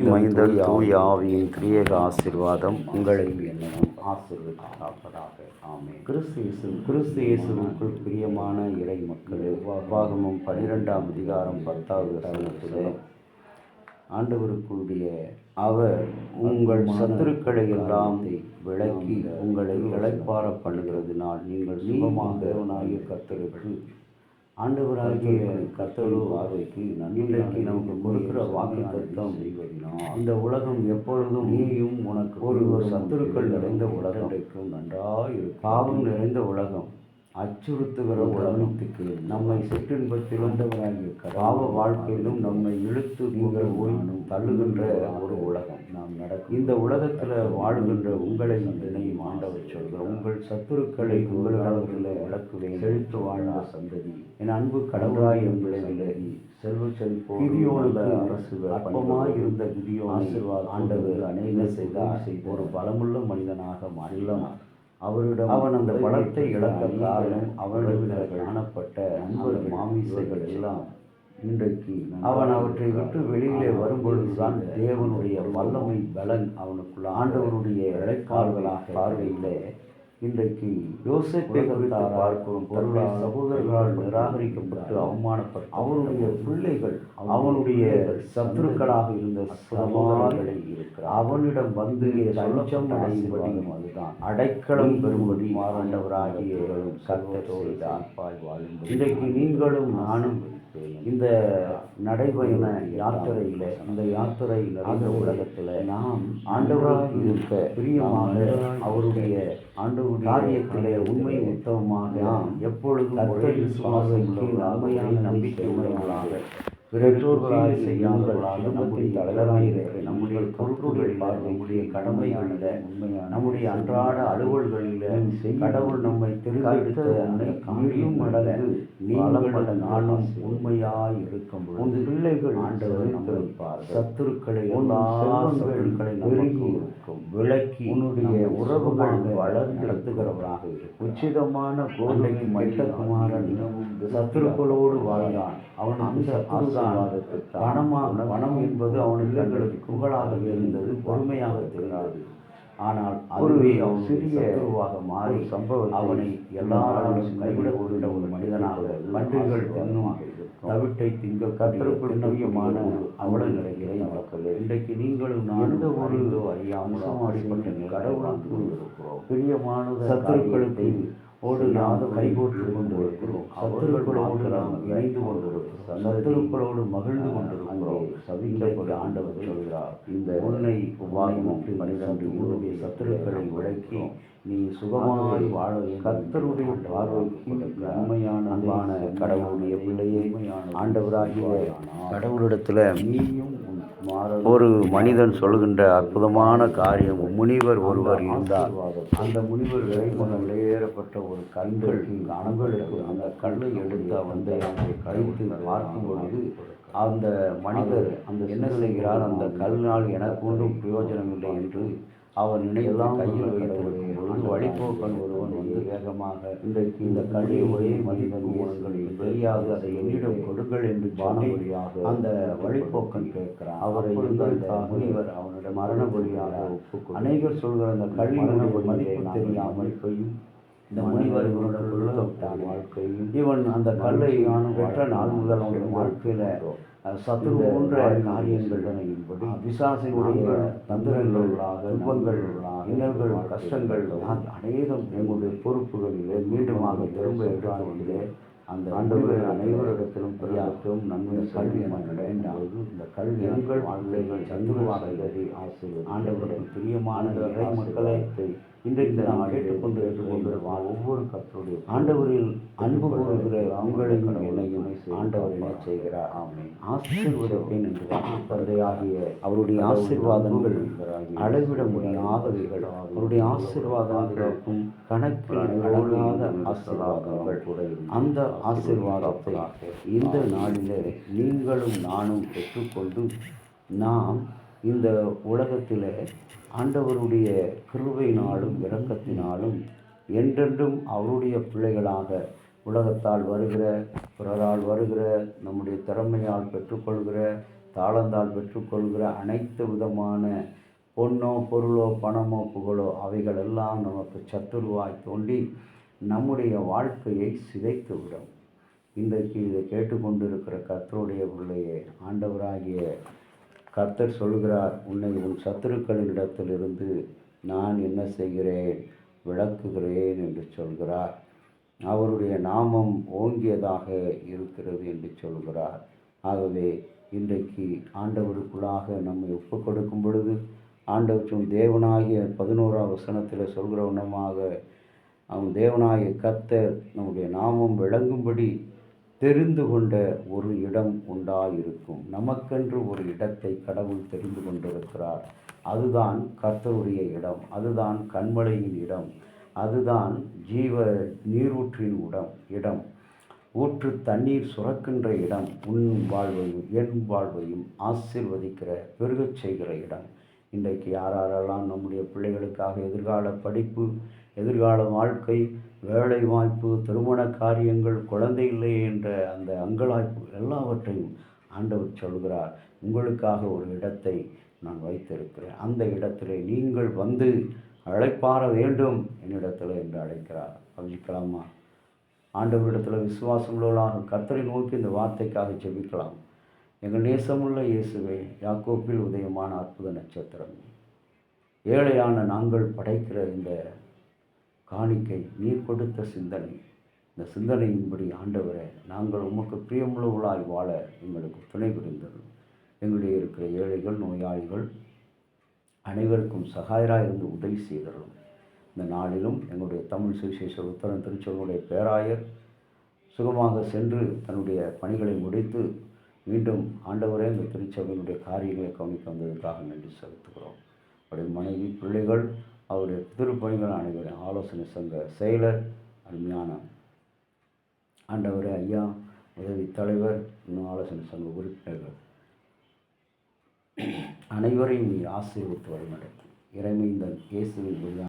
மைந்தன் தூய ஆவியின் கிரியேக ஆசீர்வாதம் உங்களையும் என்னையும் ஆசீர்வதித்து காப்பதாக. ஆமென். கிறிஸ்து இயேசுவுக்குள் பிரியமான இறை மக்களே, உபாகமம் 12ஆம் அதிகாரம் 10வது வசனத்திலே ஆண்டவருக்குரிய அவர் உங்கள் சத்துருக்களை எல்லாம் விலக்கி உங்களை இளைப்பாற பண்ணுகிறதுனால் நீங்கள் சுகமாக கர்த்தருக்கு ஆண்டவராகிய கர்த்தரு பார்வைக்கு இன்றைக்கு நமக்கு கொடுக்கிற வாக்குத்தத்தம் செய்வதினால் இந்த உலகம் எப்பொழுதும் நீயும் உனக்கு ஒரு சத்துருக்கள் நிறைந்த உலகம் நன்றாயிருக்கும். பாவம் நிறைந்த உலகம், அச்சுறுத்துகிற உலகத்துக்கு நம்மை சிற்றின்பத்திலும் பாவ வாழ்க்கையிலும் நம்மை இழுத்து தள்ளுகின்ற ஒரு உலகம் நாம் இந்த உலகத்தில் வாழ்கின்ற உங்களை என்னையும் ஆண்டவர் சொல்கிற உங்கள் சத்துருக்களை உங்களிடத்தில் விளக்குவேன். செழித்து வாழ்ந்த சந்ததி, என் அன்பு கடவுளாய் என்பதை விலகி செல்வ செழிப்போ கிதியோனுக்கு அரசு அற்பமாய் இருந்த கிதியோன் ஆண்டவர் அநேக செய்தார். ஒரு பலமுள்ள மனிதனாக மாறினார். அவன் அந்த பலத்தை இழக்க காரணம் அவனிடத்தில் காணப்பட்ட நண்பர் மாமிசைகள் எல்லாம் இன்றைக்கு அவன் அவற்றை விட்டு வெளியிலே வரும்பொழுதுதான் தேவனுடைய வல்லமை பலன் அவனுக்குள்ள ஆண்டவருடைய இழைக்கால்களாக பார்வையிலே இன்றைக்கு யோசேப்பை குறித்து பார்க்கிறோம். பொருளால் சகோதரர்களால் நிராகரிக்கப்பட்டு அவமானப்பட்டு அவனுடைய பிள்ளைகள் அவனுடைய சத்துருக்களாக இருந்த சமாளிகளை இருக்கிறார். அவனிடம் வந்து லஞ்சம் அடையும்படி அதுதான் அடைக்கலம் பெறும்படி ஆண்டவராகிய கர்த்தரோடு தாப்பாய் வாழும்படி இன்றைக்கு நீங்களும் நானும் இந்த நடைபயண யாத்திரையில் இந்த யாத்திரை நிறைந்த உலகத்தில் நாம் ஆண்டவராக இருக்க பிரியமாக அவருடைய ஆண்டவர் காரியத்திலே உண்மை உத்தமமாக நாம் எப்பொழுதும் ஒரே விசுவாசம் உண்மையான நம்பிக்கை உள்ளவர்களாக பெற்றோர்களாக செய்யாதவர்களாக நம்முடைய தலைவராக இருக்கிற நம்முடைய பொறுப்புகளை நம்முடைய கடமைகளில் உண்மையான நம்முடைய அன்றாட அலுவல்களில் கடவுள் நம்மை தெரிந்தெடுத்த அனைத்தையும் மடங்கு நீங்களும் நானும் உண்மையாய் இருக்கும் பொழுது பிள்ளைகள் ஆண்டவர் நம்மைப்பார். சத்துருக்களை எல்லா சத்துருக்களை நமக்கு விளக்கி உன்னுடைய உறவுகள் வளர்ந்து நடத்துகிறவராக இருக்கும். உச்சிதமான கோதைக்கு மைத்தகுமாரன் சத்துருக்களோடு வாழ்ந்தான். அவனுக்கு சத்துருதான் பணம் என்பது அவனுக்கு புகழாக இருந்தது, பொறுமையாக தெரியாது. ஆனால் அதுவே அவன் சிறிய சத்துருவாக மாறி அவனை எல்லாராலும் கைவிடக் கொண்ட ஒரு மனிதனாக பன்றிகள் தின்னும் தவிட்டை திங்க கத்தருக்குள் துரியமான அவல நிலைகளை நடக்கவில்லை. இன்றைக்கு நீங்களும் நான்கு ஒரு அறியாமல் அடிப்பட்ட கடவுளுக்கு இருக்கிறோம். பிரியமான சத்துருக்களுக்கு ஓடு நாம் கைகோர்த்து கொண்டு இருக்கிறோம். சத்துருக்களோடு நாம் இணைந்து கொண்டிருக்கிறோம். சத்துருக்களோடு மகிழ்ந்து கொண்டிருக்கிறோம். சவிந்தப்படி ஆண்டவர் சொல்கிறார், இந்த உன்னை உபாயமற்று மனிதன் உன்னுடைய சத்துருக்களை விளக்கி நீ சுகமாய் வாழ கர்த்தருடைய பார்வைக்கு உண்மையான அன்பான கடவுளுடைய பிள்ளையே ஆண்டவராகிய கடவுளிடத்தில் நீயும் ஒரு மனிதன் சொல்கின்ற அற்புதமான காரியம். முனிவர் ஒருவர் இருந்தார். அந்த முனிவர் வெளியேறப்பட்ட ஒரு கல்கள் அணுகளுக்கு அந்த கல்லை எடுத்து வந்து அவனை கழித்து பார்க்கும் பொழுது அந்த மனிதர் அந்த என்ன செய்கிறார், அந்த கல்லினால் எனக்கு ஒன்றும் பிரயோஜனம் இல்லை என்று அவர் நினைவெல்லாம் கையில் வைத்திருக்கும் பொழுது வழிபோக்கன் ஒருவன் வந்து வேகமாக இன்றைக்கு இந்த கல்லை ஒரே மனிதன் உங்களுக்கு தெரியாது, அதை என்னிடம் கொடுங்கள் என்று சொன்னபடியாக அந்த வழிபோக்கன் கேட்கிறான். அவரை முனிவர் அவனுடைய மரணபடியாக ஒப்புக்கொண்டு அநேகர் சொல்கிற அந்த கல்வியினுடைய மதிப்பு தெரியாமல் போயும் இந்த முனிவர் இவனோட விழுத்தவிட்டான் வாழ்க்கையில். இவன் அந்த கல்லை பெற்ற நாள் முதல் அவனுடைய வாழ்க்கையில் சத்துரு போன்ற காரியங்கள் பிசாசினுடைய தந்திரங்களாக துன்பங்கள் இன்னல்கள் கஷ்டங்கள் அநேகம் எங்களுடைய பொறுப்புகளிலே மீண்டுமாக திரும்ப எடுத்து அந்த ஆண்டவர் அனைவரிடத்திலும் பிரியாற்றும் நன்மை கல்வி வேண்டாவது இந்த கல்வி எங்கள் வாழ்க்கைகள் சந்துருவாக ஆசிரியர் ஆண்டவருக்கு பிரியமான இறை மக்களை இன்றைக்கு நாம் கேட்டுக்கொண்டு ஏற்றுக்கொண்டிருப்பார். ஒவ்வொரு கர்த்தருடைய ஆண்டவரில் அன்பு கூறுகிற உங்களையும் என்னையும் ஆண்டவர் என்ன செய்கிறார், ஆசீர்வதிப்பேன் என்று தந்தையாகிய அவருடைய ஆசீர்வாதங்கள் அளவிட முடியாதவைகள். அவருடைய ஆசீர்வாதங்களுக்கும் கணக்கில் அடங்காத ஆசீர்வாதங்கள். அந்த ஆசீர்வாதத்தை இந்த நாளிலே நீங்களும் நானும் பெற்றுக்கொண்டு நாம் இந்த உலகத்தில் ஆண்டவருடைய கிருபையினாலும் இரக்கத்தினாலும் என்றென்றும் அவருடைய பிள்ளைகளாக உலகத்தால் வருகிற பிறரால் வருகிற நம்முடைய திறமையால் பெற்றுக்கொள்கிற தாளந்தால் பெற்றுக்கொள்கிற அனைத்து விதமான பொன்னோ பொருளோ பணமோ புகழோ அவைகள் எல்லாம் நமக்கு சத்துருவாய் தோண்டி நம்முடைய வாழ்க்கையை சிதைத்துவிடும். இன்றைக்கு இதை கேட்டுக்கொண்டிருக்கிற கர்த்தருடைய பிள்ளையே, ஆண்டவராகிய கர்த்தர் சொல்கிறார், உன்னை உன் சத்துருக்களினிடத்திலிருந்து நான் என்ன செய்கிறேன், விளக்குகிறேன் என்று சொல்கிறார். அவருடைய நாமம் ஓங்கியதாக இருக்கிறது என்று சொல்கிறார். ஆகவே இன்றைக்கு ஆண்டவருக்குள்ளாக நம்மை ஒப்பு கொடுக்கும் பொழுது ஆண்டவற்றும் தேவனாகிய 11ஆம் வசனத்தில் சொல்கிற வண்ணமாக அவன் தேவனாகிய கர்த்தர் நம்முடைய நாமம் விளங்கும்படி தெரிந்து கொண்ட ஒரு இடம் உண்டாயிருக்கும். நமக்கென்று ஒரு இடத்தை கடவுள் தெரிந்து கொண்டிருக்கிறார். அதுதான் கர்த்தருடைய இடம், அதுதான் கன்மலையின் இடம், அதுதான் ஜீவ நீரூற்றின் இடம், ஊற்று தண்ணீர் சுரக்கின்ற இடம், உன் வாழ்வையும் என் வாழ்வையும் ஆசீர்வதிக்கிற பெருகச் செய்கிற இடம். இன்றைக்கு யாரெல்லாம் நம்முடைய பிள்ளைகளுக்காக எதிர்கால படிப்பு, எதிர்கால வாழ்க்கை, வேலை வாய்ப்பு, திருமண காரியங்கள், குழந்தை இல்லை என்ற அந்த அங்கலாய்ப்பு எல்லாவற்றையும் ஆண்டவர் சொல்கிறார், உங்களுக்காக ஒரு இடத்தை நான் வைத்திருக்கிறேன், அந்த இடத்திலே நீங்கள் வந்து அழைப்பார வேண்டும் என்னிடத்தில் என்று அழைக்கிறார். கவனிக்கலாமா? ஆண்டவரிடத்தில் விசுவாசம் உள்ளவர்களாக கர்த்தரை நோக்கி இந்த வார்த்தைக்காக ஜெபிக்கலாம். எங்கள் நேசமுள்ள இயேசுவே, யாக்கோப்பில் உதயமான அற்புத நட்சத்திரம், ஏழையான நாங்கள் படைக்கிற இந்த காணிக்கை, நீர் கொடுத்த சிந்தனை, இந்த சிந்தனையின்படி ஆண்டவரை நாங்கள் உமக்கு பிரியமுள்ளவர்களாய் வாழ எங்களுக்கு துணை புரிந்தது. எங்களுடைய இருக்கிற ஏழைகள், நோயாளிகள் அனைவருக்கும் சகாயராக இருந்து உதவி செய்தரும். இந்த நாளிலும் எங்களுடைய தமிழ் சுவிசேஷ உத்தரன் திருச்செல்வனுடைய பேராயர் சுகமாக சென்று தன்னுடைய பணிகளை முடித்து மீண்டும் ஆண்டவரே இந்த திருச்சபையினுடைய காரியங்களை கவனிக்க வந்ததற்காக நன்றி செலுத்துகிறோம். அவருடைய மனைவி, பிள்ளைகள், அவருடைய திருப்பணிகள் அனைவரும் ஆலோசனை சங்க செயலர், அருமையான ஆண்டவரே ஐயா உதவி தலைவர், இன்னும் ஆலோசனை சங்க உறுப்பினர்கள் அனைவரையும் நீ ஆசீர்வதித்து வழிநடத்தும். இறைமைந்தன் இயேசுவின்